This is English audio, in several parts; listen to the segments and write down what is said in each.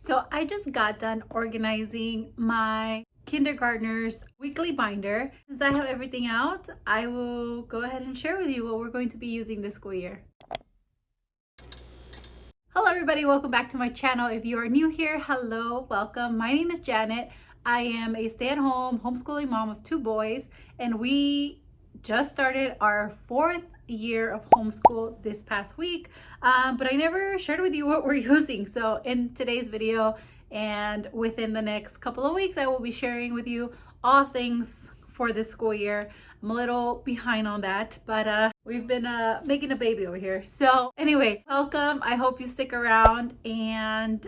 So I just got done organizing my kindergartner's weekly binder. Since I have everything out, I will go ahead and share with you what we're going to be using this school year. Hello everybody, welcome back to my channel. If you are new here, hello, welcome. My name is Janet. I am a stay-at-home homeschooling mom of 2 boys, and we just started our 4th year of homeschool this past week, but I never shared with you what we're using. So in today's video and within the next couple of weeks, I will be sharing with you all things for this school year. I'm a little behind on that, but we've been making a baby over here. So anyway, welcome. I hope you stick around. And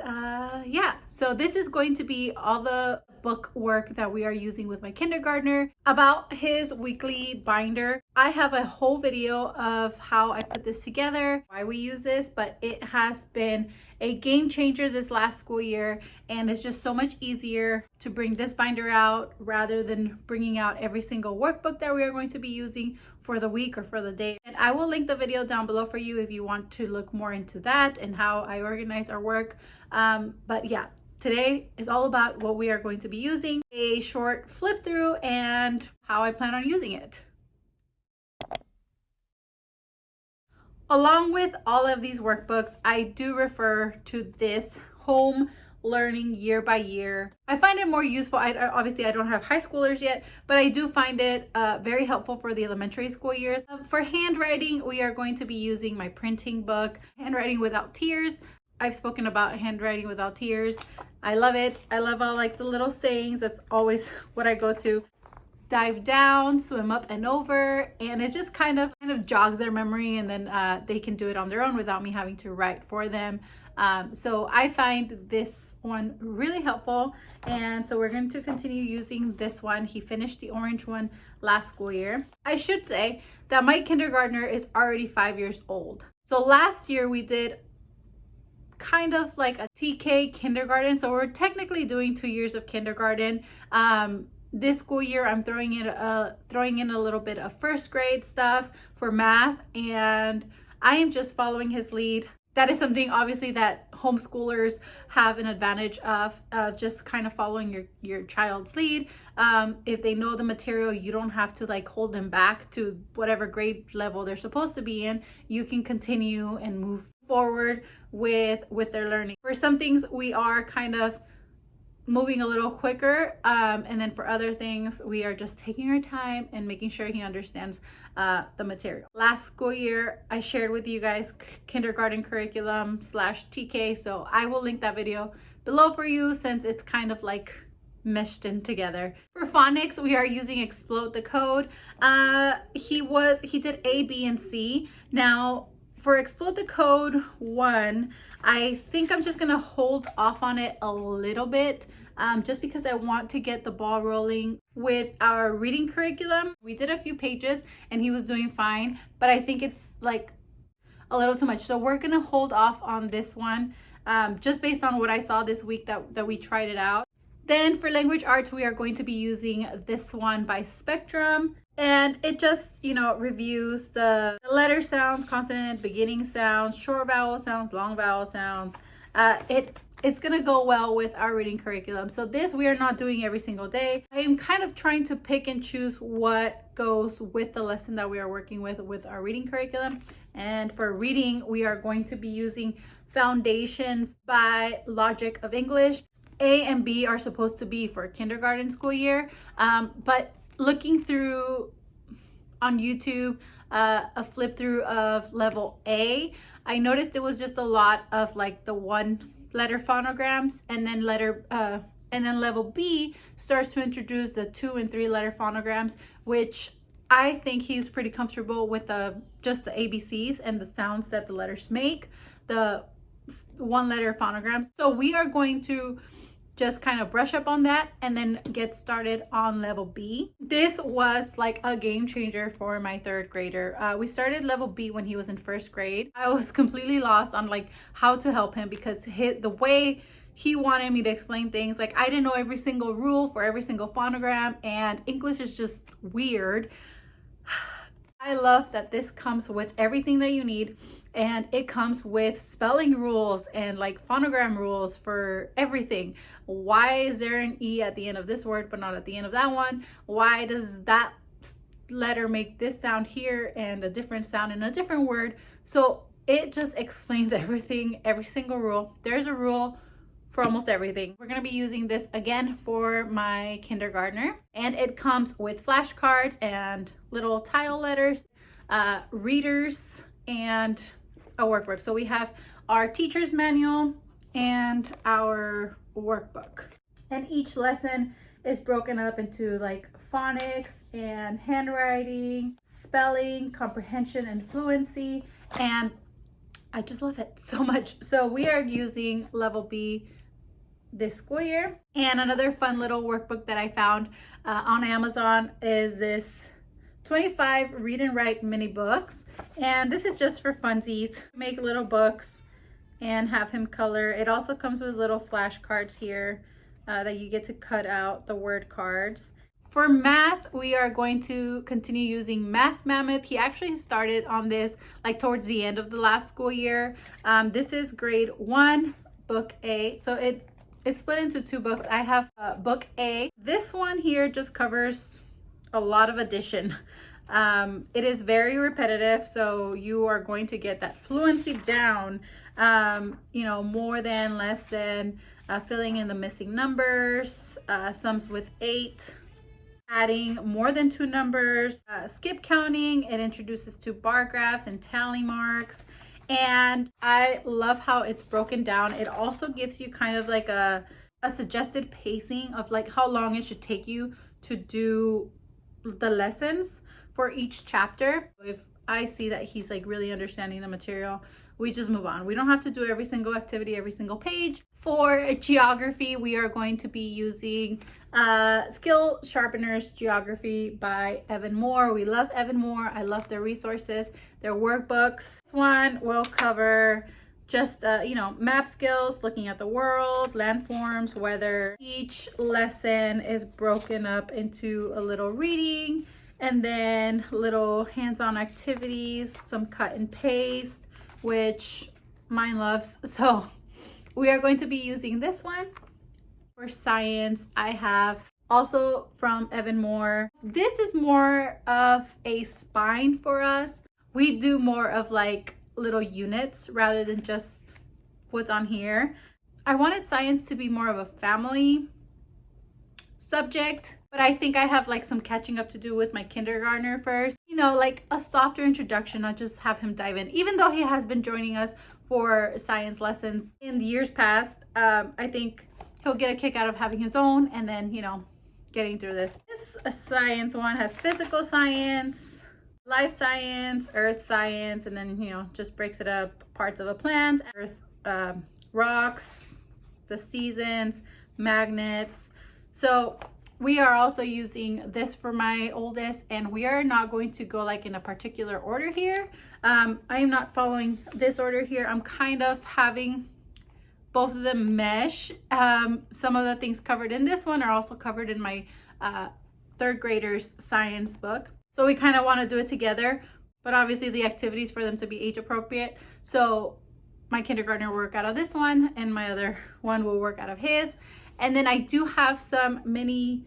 yeah, so this is going to be all the book work that we are using with my kindergartner about his weekly binder. I have a whole video of how I put this together, why we use this, but it has been a game changer this last school year, and it's just so much easier to bring this binder out rather than bringing out every single workbook that we are going to be using for the week or for the day. And I will link the video down below for you if you want to look more into that and how I organize our work. But yeah, today is all about what we are going to be using, a short flip through, and how I plan on using it. Along with all of these workbooks, I do refer to this home learning year by year. I find it more useful. Obviously I don't have high schoolers yet, but I do find it very helpful for the elementary school years. For handwriting, we are going to be using my printing book, Handwriting Without Tears. I've spoken about Handwriting Without Tears. I love it. I love all like the little sayings. That's always what I go to. Dive down, swim up and over, and it just kind of jogs their memory, and then they can do it on their own without me having to write for them. So I find this one really helpful, and so we're going to continue using this one. He finished the orange one last school year. I should say that my kindergartner is already 5 years old. So last year we did kind of like a TK kindergarten, so we're technically doing 2 years of kindergarten. This school year I'm throwing in a little bit of first grade stuff for math, and I am just following his lead. That is something obviously that homeschoolers have an advantage of just kind of following your child's lead. If they know the material, you don't have to like hold them back to whatever grade level they're supposed to be in. You can continue and move forward with their learning. For some things we are kind of moving a little quicker, and then for other things we are just taking our time and making sure he understands the material. Last school year I shared with you guys kindergarten curriculum / TK, so I will link that video below for you since it's kind of like meshed in together. For phonics, we are using Explode the Code. He did A, B, and C. Now for Explode the Code 1, I think I'm just gonna hold off on it a little bit, just because I want to get the ball rolling with our reading curriculum. We did a few pages and he was doing fine, but I think it's like a little too much. So we're gonna hold off on this one, just based on what I saw this week that we tried it out. Then for language arts, we are going to be using this one by Spectrum. And it just, you know, reviews the letter sounds, consonant, beginning sounds, short vowel sounds, long vowel sounds. It's gonna go well with our reading curriculum. So this we are not doing every single day. I am kind of trying to pick and choose what goes with the lesson that we are working with our reading curriculum. And for reading, we are going to be using Foundations by Logic of English. A and B are supposed to be for kindergarten school year, but looking through on YouTube a flip through of level A, I noticed it was just a lot of like the 1-letter phonograms, and then level B starts to introduce the 2- and 3-letter phonograms, which I think he's pretty comfortable with just the ABCs and the sounds that the letters make, the 1-letter phonograms. So we are going to just kind of brush up on that and then get started on level B. This was like a game changer for my 3rd grader. We started level B when he was in 1st grade. I was completely lost on like how to help him because the way he wanted me to explain things, like I didn't know every single rule for every single phonogram, and English is just weird. I love that this comes with everything that you need, and it comes with spelling rules and like phonogram rules for everything. Why is there an E at the end of this word but not at the end of that one? Why does that letter make this sound here and a different sound in a different word? So it just explains everything, every single rule. There's a rule for almost everything. We're going to be using this again for my kindergartner, and it comes with flashcards and little tile letters, readers, and a workbook. So we have our teacher's manual and our workbook, and each lesson is broken up into like phonics and handwriting, spelling, comprehension, and fluency, and I just love it so much. So we are using level B this school year. And another fun little workbook that I found on Amazon is this 25 read and write mini books, and this is just for funsies. Make little books and have him color. It also comes with little flashcards here that you get to cut out the word cards. For math, we are going to continue using Math Mammoth. He actually started on this like towards the end of the last school year. This is grade 1, book A. So it's split into 2 books. I have book A. This one here just covers a lot of addition. It is very repetitive, so you are going to get that fluency down, you know, more than, less than, filling in the missing numbers, sums with 8, adding more than 2 numbers, skip counting. It introduces 2 bar graphs and tally marks. And I love how it's broken down. It also gives you kind of like a suggested pacing of like how long it should take you to do the lessons for each chapter. If I see that he's like really understanding the material, we just move on. We don't have to do every single activity, every single page. For geography, we are going to be using Skill Sharpeners Geography by Evan Moore. We love Evan Moore. I love their resources, their workbooks. This one will cover just, you know, map skills, looking at the world, landforms, weather. Each lesson is broken up into a little reading and then little hands-on activities, some cut and paste, which mine loves. So we are going to be using this one. For science, I have also from Evan Moore. This is more of a spine for us. We do more of like little units rather than just what's on here. I wanted science to be more of a family subject, but I think I have like some catching up to do with my kindergartner first. You know, like a softer introduction, not just have him dive in. Even though he has been joining us for science lessons in the years past, I think he'll get a kick out of having his own and then, you know, getting through this. This science one has physical science, life science, earth science, and then, you know, just breaks it up, parts of a plant, earth, rocks, the seasons, magnets. So we are also using this for my oldest, and we are not going to go like in a particular order here. I am not following this order here. I'm kind of having both of them mesh. Some of the things covered in this one are also covered in my 3rd graders science book. So we kind of want to do it together, but obviously the activities for them to be age appropriate. So my kindergartner will work out of this one and my other one will work out of his. And then I do have some mini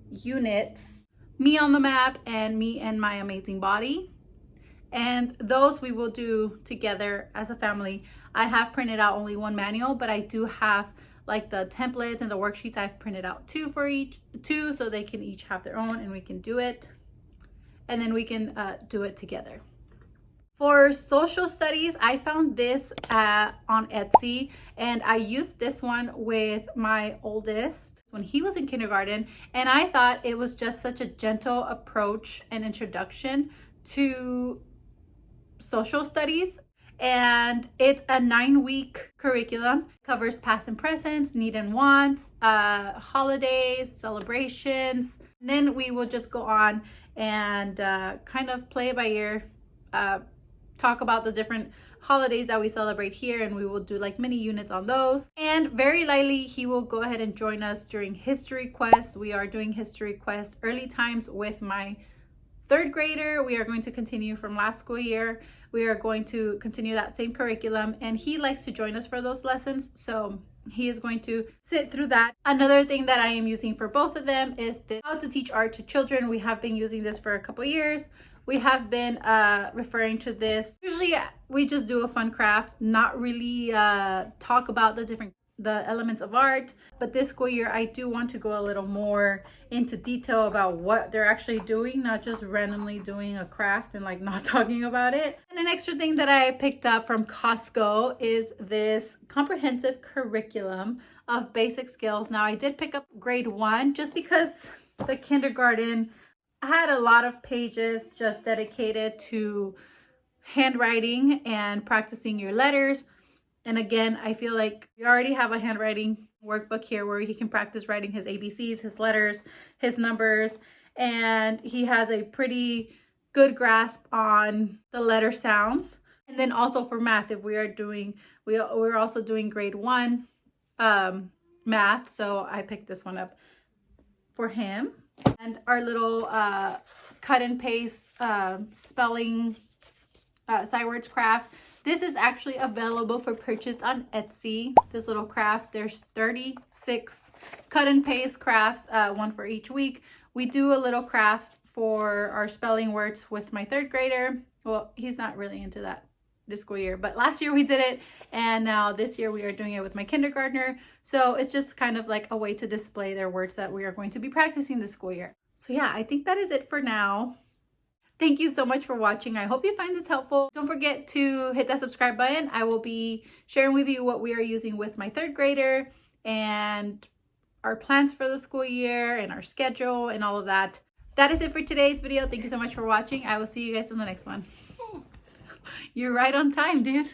units, me on the map and me and my amazing body. And those we will do together as a family. I have printed out only one manual, but I do have like the templates and the worksheets. I've printed out 2 for each, 2, so they can each have their own and we can do it. And then we can do it together. For social studies, I found this on Etsy, and I used this one with my oldest when he was in kindergarten, and I thought it was just such a gentle approach and introduction to social studies. And it's a 9-week curriculum, covers past and presents, need and wants, holidays, celebrations. And then we will just go on and kind of play it by ear, talk about the different holidays that we celebrate here, and we will do like mini units on those. And very lightly, he will go ahead and join us during history quests. We are doing history quests early times with my third grader, we are going to continue from last school year. We are going to continue that same curriculum, and he likes to join us for those lessons, so he is going to sit through that. Another thing that I am using for both of them is this How to Teach Art to Children. We have been using this for a couple years. We have been referring to this. Usually we just do a fun craft, not really talk about the elements of art, but this school year I do want to go a little more into detail about what they're actually doing, not just randomly doing a craft and like not talking about it. And an extra thing that I picked up from Costco is this comprehensive curriculum of basic skills. Now I did pick up grade 1 just because the kindergarten had a lot of pages just dedicated to handwriting and practicing your letters. And again, I feel like we already have a handwriting workbook here where he can practice writing his ABCs, his letters, his numbers, and he has a pretty good grasp on the letter sounds. And then also for math, if we are doing, we're also doing grade 1 math, so I picked this one up for him. And our little cut and paste spelling sight words craft. This is actually available for purchase on Etsy. This little craft, there's 36 cut and paste crafts, one for each week. We do a little craft for our spelling words with my third grader. Well, he's not really into that this school year, but last year we did it, and now this year we are doing it with my kindergartner. So it's just kind of like a way to display their words that we are going to be practicing this school year. So yeah, I think that is it for now. Thank you so much for watching. I hope you find this helpful. Don't forget to hit that subscribe button. I will be sharing with you what we are using with my third grader and our plans for the school year and our schedule and all of that. That is it for today's video. Thank you so much for watching. I will see you guys in the next one. You're right on time, dude.